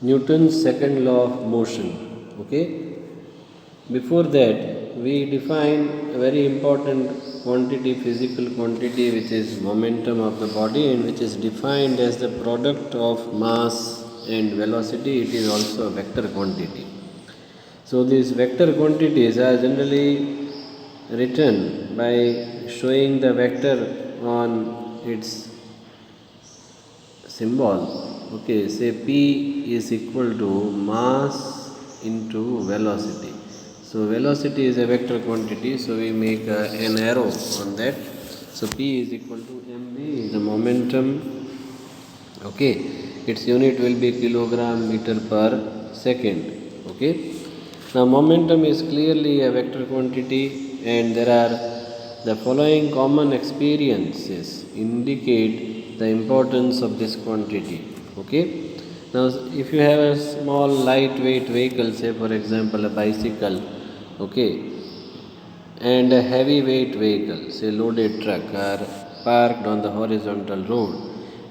Newton's second law of motion. Okay. Before that, we define a very important quantity, physical quantity, which is momentum of the body, and which is defined as the product of mass and velocity. It is also a vector quantity. So these vector quantities are generally written by showing the vector on its symbol. Okay, say P is equal to mass into velocity. So velocity is a vector quantity, so we make an arrow on that. So P is equal to mv is the momentum. Okay, its unit will be kilogram meter per second. Okay, now momentum is clearly a vector quantity, and there are the following common experiences indicate the importance of this quantity. Okay, now if you have a small lightweight vehicle, say for example a bicycle, okay, and a heavyweight vehicle, say loaded truck, are parked on the horizontal road,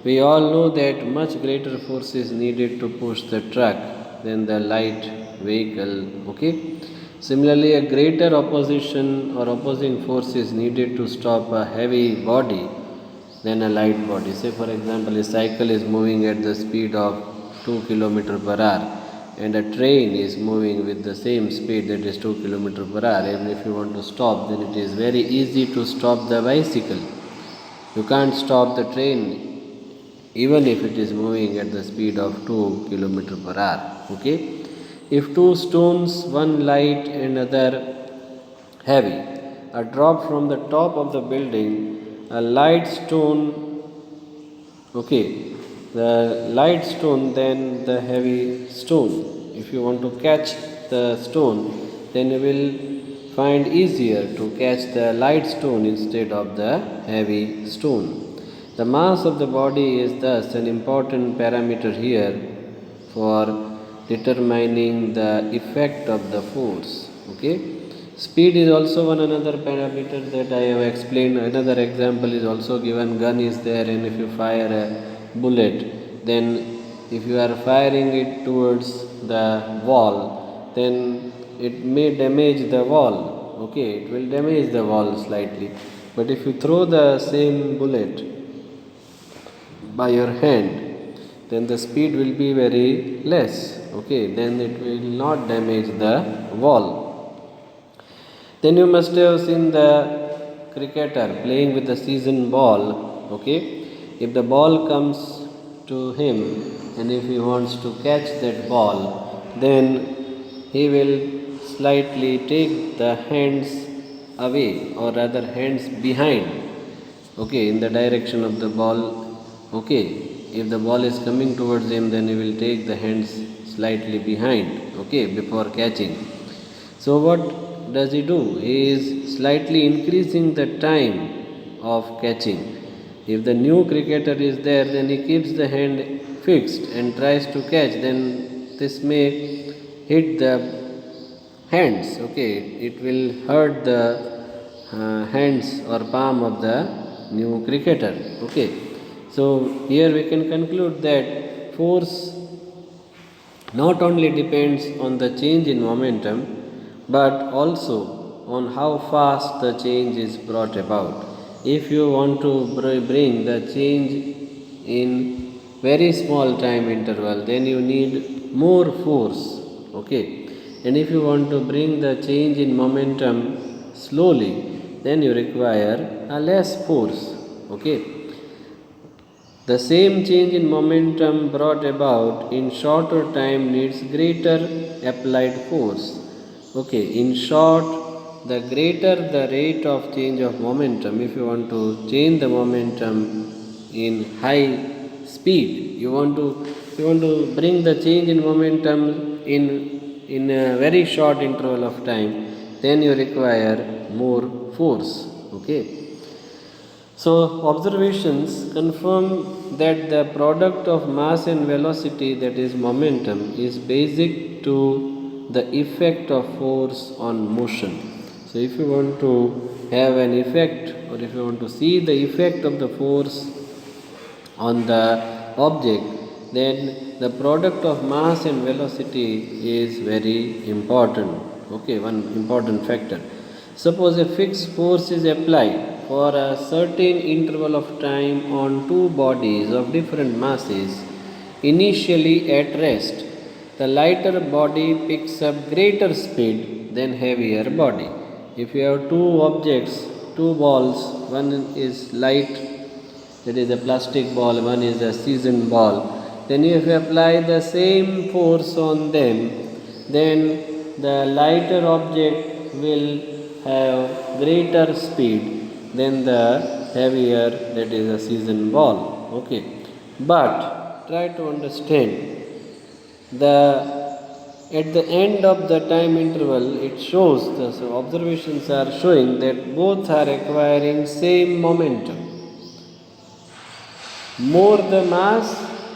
we all know that much greater force is needed to push the truck than the light vehicle. Okay. Similarly, a greater opposition or opposing force is needed to stop a heavy body than a light body. Say, for example, a cycle is moving at the speed of 2 km per hour, and a train is moving with the same speed, that is 2 km per hour. Even if you want to stop, then it is very easy to stop the bicycle. You can't stop the train even if it is moving at the speed of 2 km per hour. Okay. If two stones, one light and other heavy, are dropped from the top of the building, a light stone, okay, the light stone, then the heavy stone. If you want to catch the stone, then you will find easier to catch the light stone instead of the heavy stone. The mass of the body is thus an important parameter here for determining the effect of the force. Okay. Speed is also one another parameter that I have explained. Another example is also given. Gun is there, and if you fire a bullet, then if you are firing it towards the wall, then it may damage the wall. Okay, it will damage the wall slightly. But if you throw the same bullet by your hand, then the speed will be very less. Okay, then it will not damage the wall. Then you must have seen the cricketer playing with the season ball. Okay, if the ball comes to him and if he wants to catch that ball, then he will slightly take the hands away, or rather hands behind, okay, in the direction of the ball. Okay, if the ball is coming towards him, then he will take the hands slightly behind, okay, before catching. So what does he do? He is slightly increasing the time of catching. If the new cricketer is there, then he keeps the hand fixed and tries to catch. Then this may hit the hands. Okay, it will hurt the hands or palm of the new cricketer. Okay, so here we can conclude that force not only depends on the change in momentum, but also on how fast the change is brought about. If you want to bring the change in very small time interval, then you need more force. Okay, and if you want to bring the change in momentum slowly, then you require a less force. Okay, the same change in momentum brought about in shorter time needs greater applied force. Okay, in short, the greater the rate of change of momentum, if you want to change the momentum in high speed, you want to bring the change in momentum in a very short interval of time, then you require more force. Okay. So, observations confirm that the product of mass and velocity, that is momentum, is basic to the effect of force on motion. So, if you want to have an effect, or if you want to see the effect of the force on the object, then the product of mass and velocity is very important. Okay, one important factor. Suppose a fixed force is applied for a certain interval of time on two bodies of different masses initially at rest. The lighter body picks up greater speed than heavier body. If you have two objects, two balls, one is light, that is a plastic ball, one is a seasoned ball, then if you apply the same force on them, then the lighter object will have greater speed than the heavier, that is a seasoned ball. Okay, but try to understand, the at the end of the time interval, it shows, the observations are showing that both are acquiring same momentum. More the mass,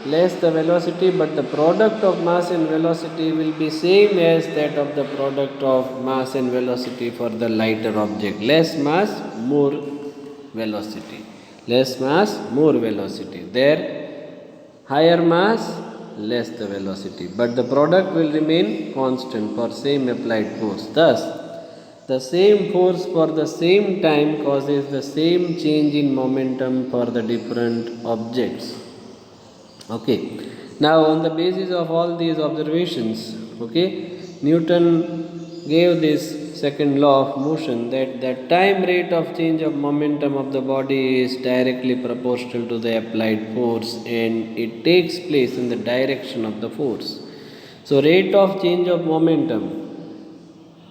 less the velocity, but the product of mass and velocity will be same as that of the product of mass and velocity for the lighter object. Less mass, more velocity. Less mass, more velocity. There, higher mass, less the velocity, but the product will remain constant for same applied force. Thus, the same force for the same time causes the same change in momentum for the different objects. Okay. Now, on the basis of all these observations, okay, Newton gave this second law of motion, that the time rate of change of momentum of the body is directly proportional to the applied force, and it takes place in the direction of the force. So, rate of change of momentum,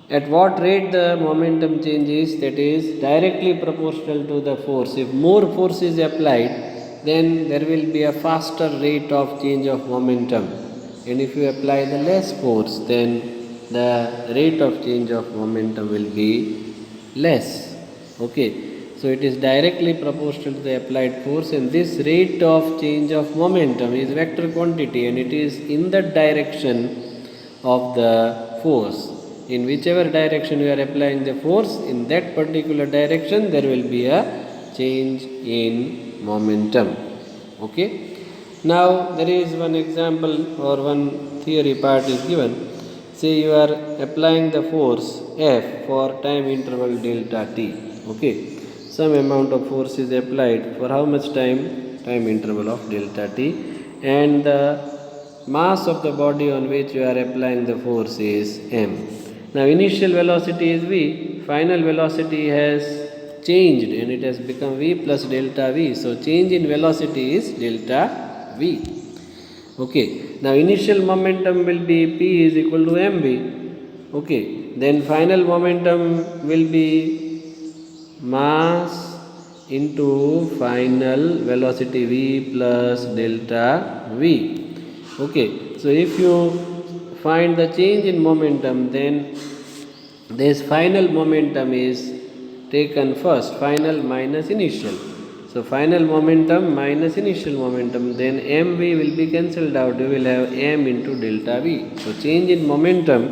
at what rate the momentum changes, that is directly proportional to the force. If more force is applied, then there will be a faster rate of change of momentum, and if you apply the less force, then the rate of change of momentum will be less. Okay, so it is directly proportional to the applied force, and this rate of change of momentum is vector quantity, and it is in the direction of the force. In whichever direction you are applying the force, in that particular direction there will be a change in momentum. Okay. Now there is one example or one theory part is given. Say you are applying the force F for time interval delta t. Okay. Some amount of force is applied for how much time? Time interval of delta t, and the mass of the body on which you are applying the force is m. Now initial velocity is v, final velocity has changed and it has become v plus delta v. So change in velocity is delta v. Okay. Now initial momentum will be p is equal to mv. Okay. Then final momentum will be mass into final velocity v plus delta v. Okay. So if you find the change in momentum, then this final momentum is taken first, final minus initial. So final momentum minus initial momentum, then mv will be cancelled out, you will have m into delta v. So change in momentum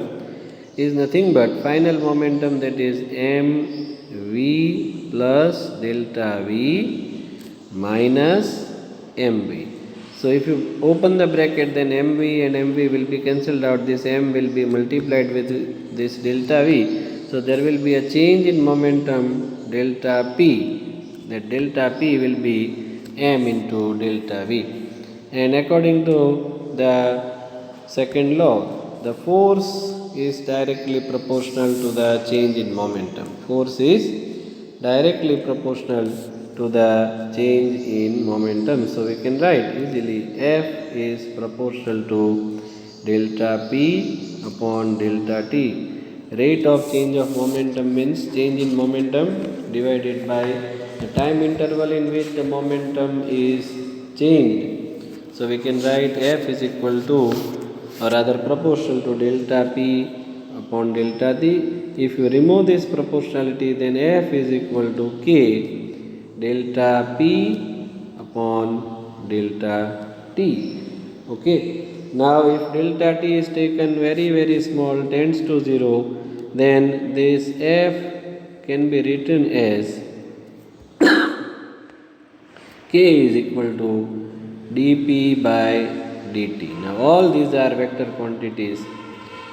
is nothing but final momentum, that is mv plus delta v minus mv. So if you open the bracket, then mv and mv will be cancelled out, this m will be multiplied with this delta v. So there will be a change in momentum delta p, that delta p will be m into delta v. And according to the second law, the force is directly proportional to the change in momentum. Force is directly proportional to the change in momentum. So we can write easily F is proportional to delta P upon delta T. Rate of change of momentum means change in momentum divided by the time interval in which the momentum is changed. So we can write F is equal to, or rather proportional to, delta P upon delta T. If you remove this proportionality, then F is equal to K delta P upon delta T. Okay. Now if delta T is taken very small, tends to 0, then this F can be written as K is equal to dP by dt. Now all these are vector quantities.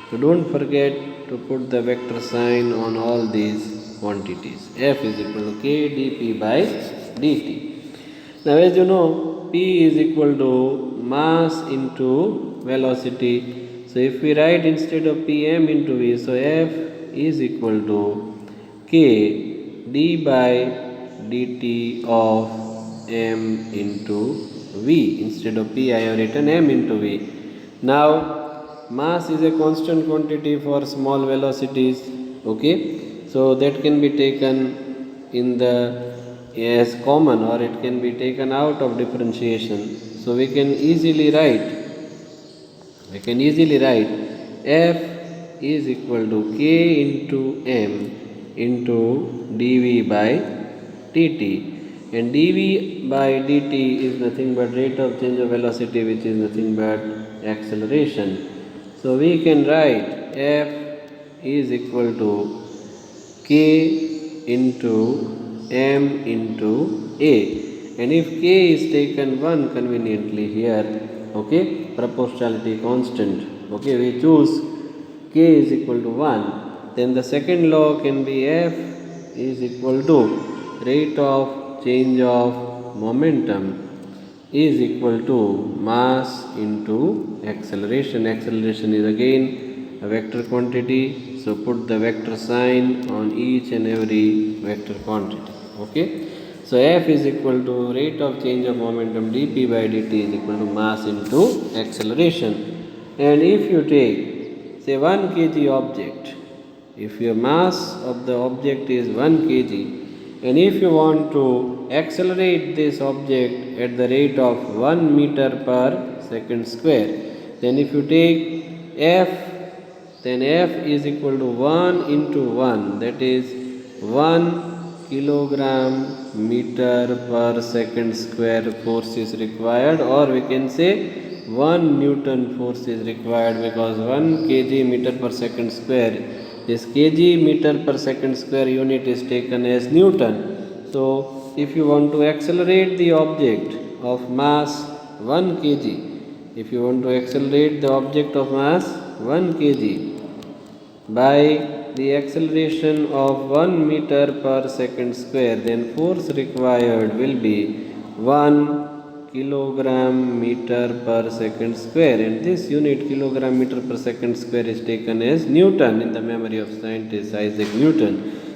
So don't forget to put the vector sign on all these quantities. F is equal to k dp by dt. Now as you know, p is equal to mass into velocity. So if we write instead of pm into v, so F is equal to k d by dt of m into v. Instead of p I have written m into v. Now mass is a constant quantity for small velocities, okay, so that can be taken in the as common, or it can be taken out of differentiation. So we can easily write F is equal to k into m into dv by dt, and dv by dt is nothing but rate of change of velocity, which is nothing but acceleration. So we can write F is equal to k into m into a, and if k is taken 1 conveniently here, okay, proportionality constant, okay, we choose k is equal to 1, then the second law can be F is equal to rate of change of momentum is equal to mass into acceleration. Acceleration is again a vector quantity, so put the vector sign on each and every vector quantity, okay. So F is equal to rate of change of momentum dp by dt is equal to mass into acceleration. And if you take say 1 kg object, if your mass of the object is 1 kg, and if you want to accelerate this object at the rate of 1 meter per second square, then if you take F, then F is equal to 1 into 1, that is 1 kilogram meter per second square force is required, or we can say 1 Newton force is required, because 1 kg meter per second square, this kg meter per second square unit is taken as Newton. So if you want to accelerate the object of mass 1 kg, if you want to accelerate the object of mass 1 kg by the acceleration of 1 meter per second square, then force required will be 1 kilogram meter per second square, and this unit kilogram meter per second square is taken as Newton in the memory of scientist Isaac Newton.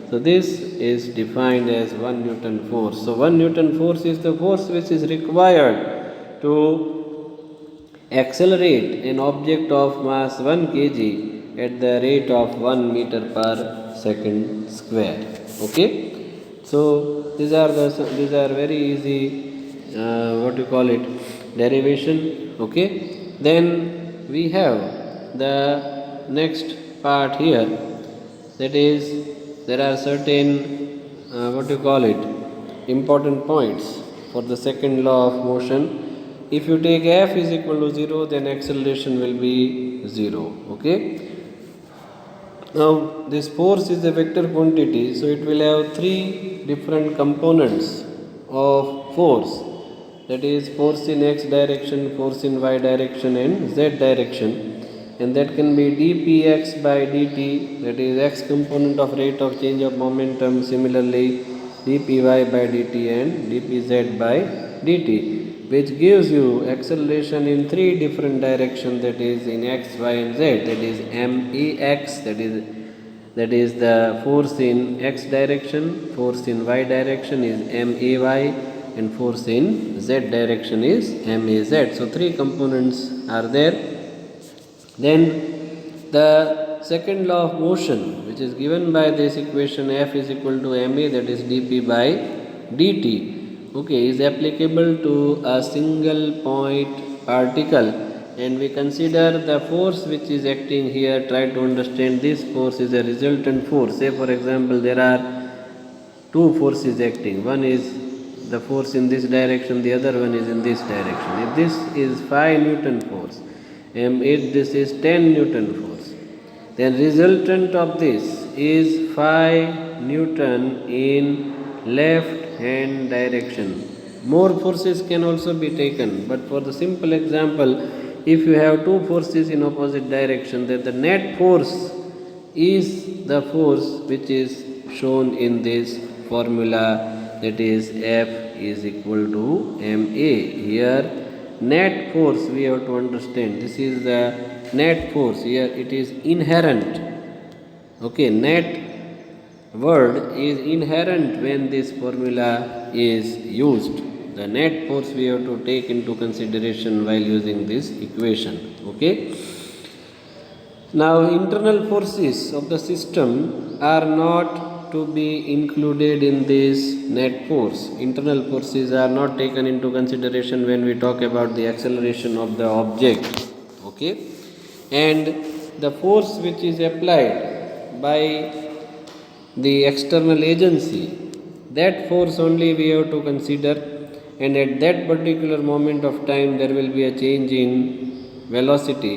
So this is defined as 1 Newton force. So 1 Newton force is the force which is required to accelerate an object of mass 1 kg at the rate of 1 meter per second square, okay. So these are very easy derivation, okay. Then we have the next part here, that is there are certain important points for the second law of motion. If you take F is equal to 0, then acceleration will be 0, okay. Now this force is a vector quantity, so it will have 3 different components of force, that is force in x direction, force in y direction, and z direction, and that can be dpx by dt, that is x component of rate of change of momentum, similarly dpy by dt and dpz by dt, which gives you acceleration in 3 different directions, that is in x, y and z, that is mex, that is the force in x direction, force in y direction is may, and force in z direction is maz. So 3 components are there. Then the second law of motion, which is given by this equation F is equal to ma, that is dp by dt, okay, is applicable to a single point particle, and we consider the force which is acting here. Try to understand this force is a resultant force. Say for example there are 2 forces acting, one is the force in this direction, the other one is in this direction. If this is 5 Newton force and if this is 10 Newton force, then resultant of this is 5 Newton in left hand direction. More forces can also be taken, but for the simple example, if you have two forces in opposite direction, then the net force is the force which is shown in this formula, that is F is equal to ma. Here net force we have to understand, this is the net force. Here it is inherent. Okay, net word is inherent when this formula is used. The net force we have to take into consideration while using this equation. Okay. Now internal forces of the system are not to be included in this net force. Internal forces are not taken into consideration when we talk about the acceleration of the object. Okay. And the force which is applied by the external agency, that force only we have to consider, and at that particular moment of time there will be a change in velocity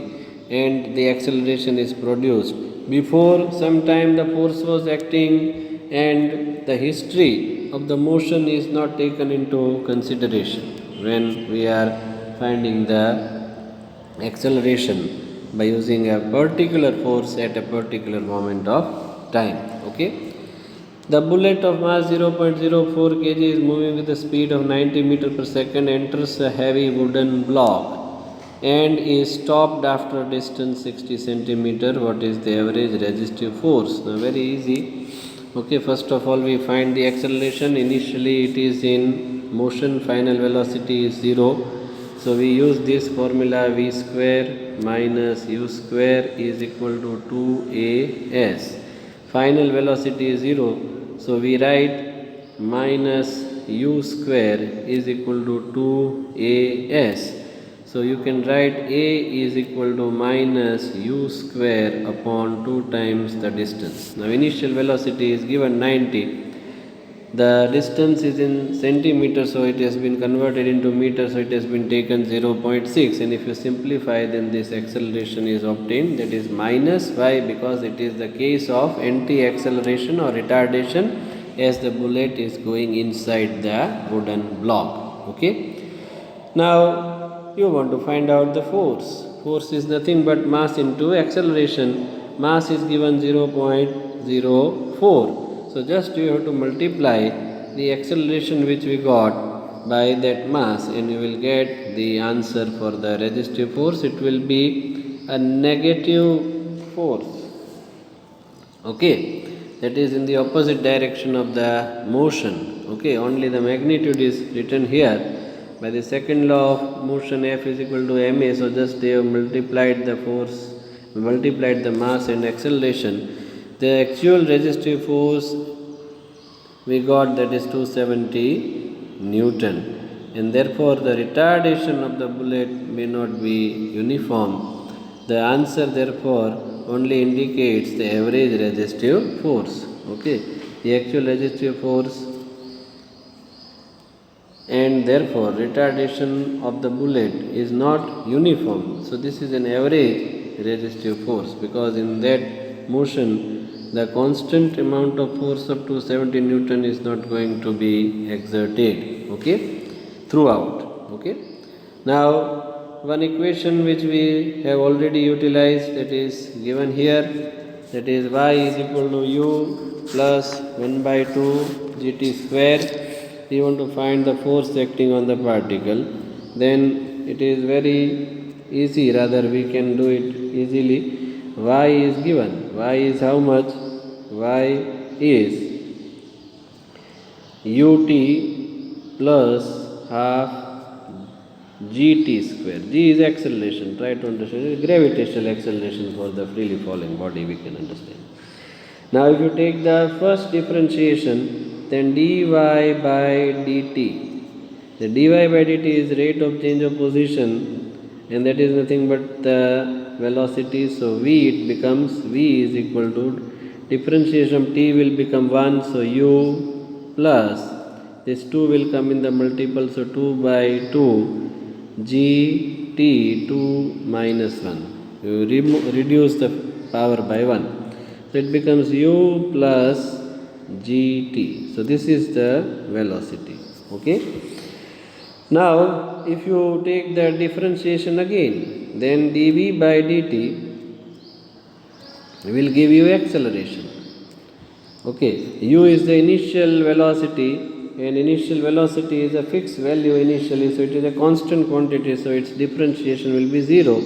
and the acceleration is produced. Before some time the force was acting and the history of the motion is not taken into consideration when we are finding the acceleration by using a particular force at a particular moment of time. Okay. The bullet of mass 0.04 kg is moving with a speed of 90 meter per second, enters a heavy wooden block and is stopped after a distance 60 centimeter. What is the average resistive force? Now very easy. Okay, first of all we find the acceleration. Initially it is in motion, final velocity is 0. So we use this formula, v square minus u square is equal to 2as. Final velocity is 0. So we write minus u square is equal to 2as. So you can write a is equal to minus u square upon 2 times the distance. Now initial velocity is given 90. The distance is in centimeter, so it has been converted into meter, so it has been taken 0.6, and if you simplify then this acceleration is obtained, that is minus. Why? Because it is the case of anti-acceleration or retardation as the bullet is going inside the wooden block. Okay. Now you want to find out the force. Force is nothing but mass into acceleration. Mass is given 0.04. So just you have to multiply the acceleration which we got by that mass and you will get the answer for the resistive force. It will be a negative force. Okay, that is in the opposite direction of the motion. Okay, only the magnitude is written here. By the second law of motion, F is equal to ma, so just they have multiplied the force, multiplied the mass and acceleration. The actual resistive force we got, that is 270 Newton, and therefore the retardation of the bullet may not be uniform. The answer therefore only indicates the average resistive force. Okay, the actual resistive force, and therefore retardation of the bullet is not uniform. So this is an average resistive force, because in that motion the constant amount of force of 270 Newton is not going to be exerted. Okay, throughout. Okay. Now one equation which we have already utilized, that is given here, that is y is equal to u plus 1 by 2 gt square. We want to find the force acting on the particle. Then it is very easy, rather we can do it easily. Y is given. Y is how much? Y is ut plus half gt square. G is acceleration. Try to understand it. Gravitational acceleration for the freely falling body we can understand. Now if you take the first differentiation, then dy by dt. The dy by dt is rate of change of position, and that is nothing but the velocity. So v, it becomes v is equal to differentiation of t will become 1, so u plus this 2 will come in the multiple, so 2 by 2 gt 2 minus 1. You reduce the power by 1, so it becomes u plus gt. So this is the velocity. Okay. Now if you take the differentiation again, then dv by dt will give you acceleration. Okay, u is the initial velocity, and initial velocity is a fixed value initially, so it is a constant quantity, so its differentiation will be 0.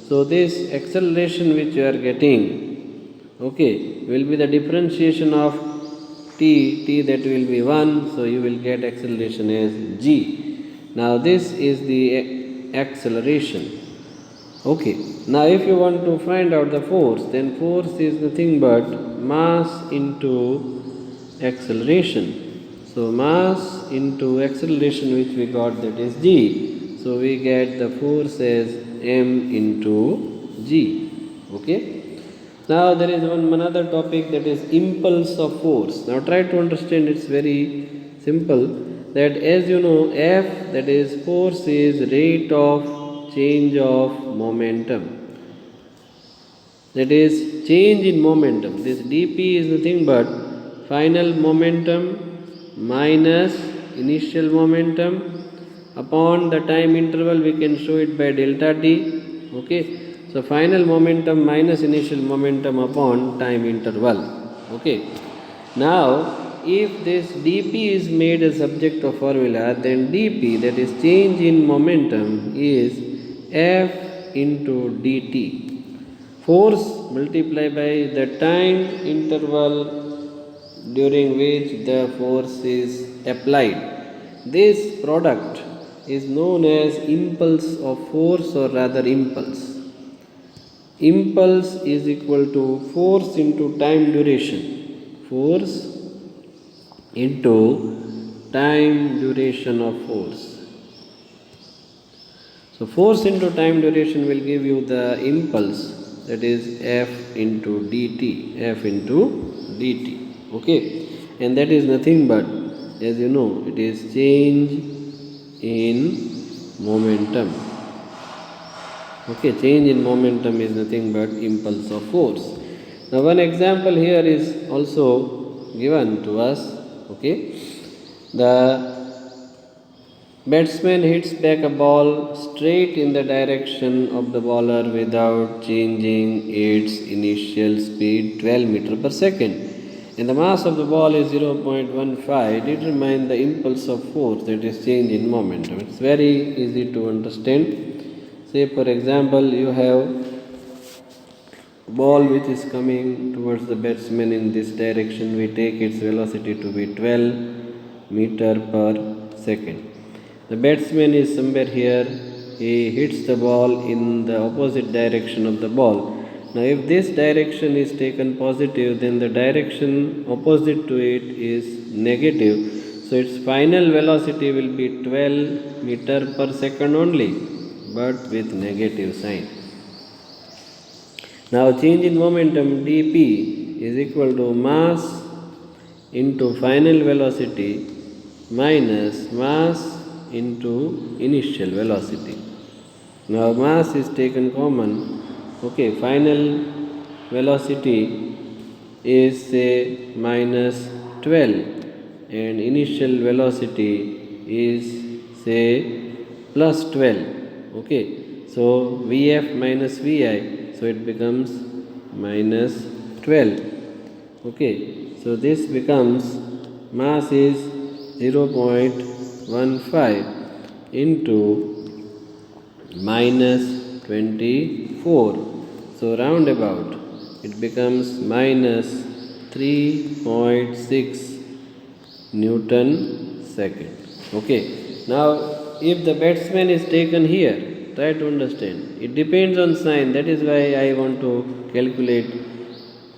So this acceleration which you are getting, okay, will be the differentiation of t that will be 1, so you will get acceleration as g. Now this is the acceleration. Okay, now if you want to find out the force, then force is nothing but mass into acceleration. So mass into acceleration which we got, that is g. So we get the force as m into g. Okay. Now there is one other topic, that is impulse of force. Now try to understand, it's very simple, that as you know, F, that is force, is rate of change of momentum. That is change in momentum. This dp is nothing but final momentum minus initial momentum upon the time interval. We can show it by delta t. Okay. So final momentum minus initial momentum upon time interval. Okay. Now if this dp is made a subject of formula, then dp, that is change in momentum, is f into dt. Force multiplied by the time interval during which the force is applied. This product is known as impulse of force, or rather impulse. Impulse is equal to force into time duration. Force into time duration of force. So force into time duration will give you the impulse, that is f into dt. F into dt. Okay. And that is nothing but, as you know, it is change in momentum. Okay, change in momentum is nothing but impulse of force. Now one example here is also given to us. Okay, the batsman hits back a ball straight in the direction of the bowler without changing its initial speed 12 meters per second. And the mass of the ball is 0.15. Determine the impulse of force, that is change in momentum. It's very easy to understand. Say for example, you have ball which is coming towards the batsman in this direction. We take its velocity to be 12 meter per second. The batsman is somewhere here. He hits the ball in the opposite direction of the ball. Now if this direction is taken positive, then the direction opposite to it is negative. So its final velocity will be 12 meter per second only, but with negative sign. Now change in momentum dp is equal to mass into final velocity minus mass into initial velocity. Now mass is taken common. Okay, final velocity is say minus 12 and initial velocity is say plus 12. Okay, so Vf minus Vi, so it becomes minus 12. Okay, so this becomes mass is 0.15 into minus 24. So roundabout it becomes minus 3.6 Newton second. Okay, now if the batsman is taken here, try to understand. It depends on sign. That is why I want to calculate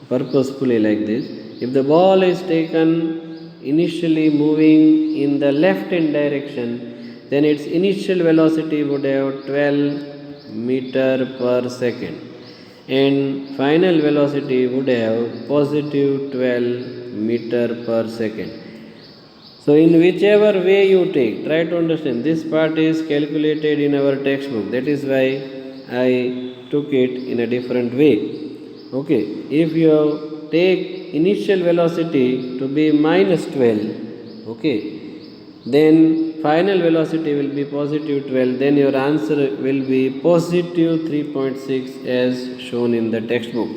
purposefully like this. If the ball is taken initially moving in the left hand direction, then its initial velocity would have 12 meter per second and final velocity would have positive 12 meter per second. So in whichever way you take, try to understand, this part is calculated in our textbook. That is why I took it in a different way. Okay, if you take initial velocity to be minus 12, okay, then final velocity will be positive 12, then your answer will be positive 3.6 as shown in the textbook.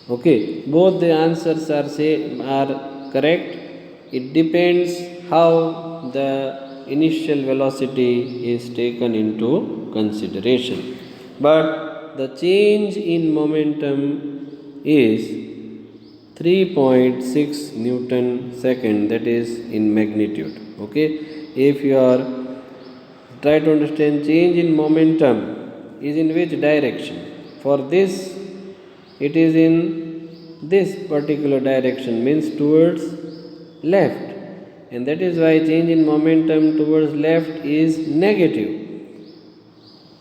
Okay, both the answers are correct. It depends how the initial velocity is taken into consideration. But the change in momentum is 3.6 Newton second, that is in magnitude. Okay, if you are try to understand change in momentum is in which direction, for this it is in this particular direction, means towards left, and that is why change in momentum towards left is negative.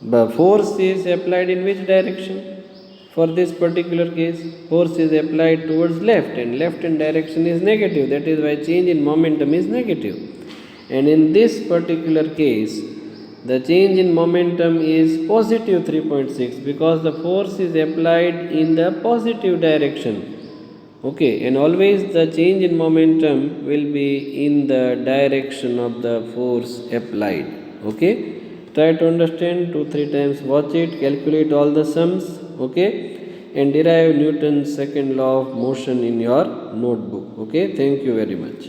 The force is applied in which direction? For this particular case, force is applied towards left, and left hand direction is negative, that is why change in momentum is negative. And in this particular case, the change in momentum is positive 3.6 because the force is applied in the positive direction. Okay, and always the change in momentum will be in the direction of the force applied. Okay, try to understand 2-3 times, watch it, calculate all the sums. Okay, and derive Newton's second law of motion in your notebook. Okay, thank you very much.